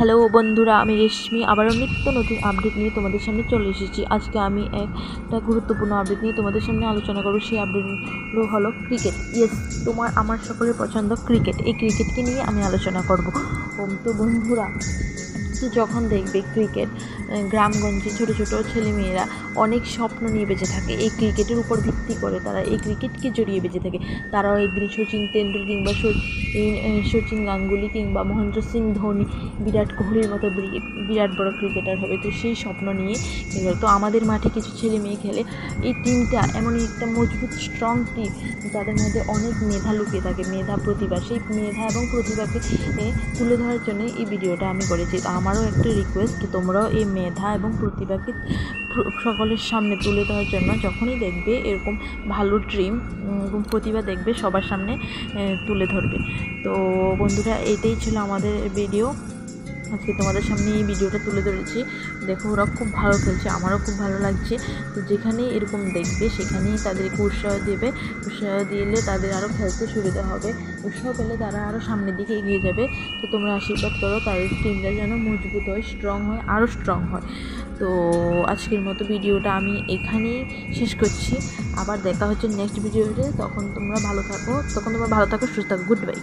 Hello বন্ধুরা, আমি রেশমি আবারও নিত্য নতুন আপডেট নিয়ে তোমাদের সামনে চলে এসেছি। আজকে আমি একটা গুরুত্বপূর্ণ আপডেট নিয়ে তোমাদের সামনে আলোচনা করব। সেই আপডেটগুলো হলো ক্রিকেট। ইয়েস, আমার সকলের পছন্দ ক্রিকেট। এই ক্রিকেটকে নিয়ে আমি আলোচনা করব। তো বন্ধুরা, তো যখন দেখবে ক্রিকেট, গ্রামগঞ্জে ছোটো ছোটো ছেলেমেয়েরা অনেক স্বপ্ন নিয়ে বেঁচে থাকে। এই ক্রিকেটের উপর ভিত্তি করে তারা এই ক্রিকেটকে জড়িয়ে বেঁচে থাকে। তারাও একদিন সচিন তেন্ডুলকর কিংবা সচিন গাঙ্গুলি কিংবা মহেন্দ্র সিং ধোনি, বিরাট কোহলির মতো বিরাট বড় ক্রিকেটার হবে। তো সেই স্বপ্ন নিয়ে তো আমাদের মাঠে কিছু ছেলে মেয়ে খেলে। এই টিমটা এমনই একটা মজবুত স্ট্রং টিম, তাদের মধ্যে অনেক মেধা লুকিয়ে থাকে, মেধা প্রতিভা। সেই মেধা এবং প্রতিভাকে তুলে ধরার জন্য এই ভিডিওটা আমি করেছি। তো আমারও একটা রিকোয়েস্ট, তোমরাও এই মেধা এবং প্রতিভাকে সকলের সামনে তুলে ধরার জন্য যখনই দেখবে এরকম ভালো টিম এবং প্রতিভা দেখবে, সবার সামনে তুলে ধরবে। তো বন্ধুরা, এটাই ছিল আমাদের ভিডিও। আজকে তোমাদের সামনে এই ভিডিওটা তুলে ধরেছি। দেখো, ওরা খুব ভালো খেলছে, আমারও খুব ভালো লাগছে। তো যেখানেই এরকম দেখবে সেখানেই তাদেরকে উৎসাহ দেবে। উৎসাহ দিলে তাদের আরও খেলতে সুবিধা হবে। উৎসাহ পেলে তারা আরও সামনের দিকে এগিয়ে যাবে। তো তোমরা আশীর্বাদ করো তাদের টিমটা যেন মজবুত হয়, স্ট্রং হয়, আরও স্ট্রং হয়। তো আজকের মতো ভিডিওটা আমি এখানেই শেষ করছি। আবার দেখা হচ্ছে নেক্সট ভিডিওতে। তখন তোমরা ভালো থাকো, সুস্থ থাকো। Good bye.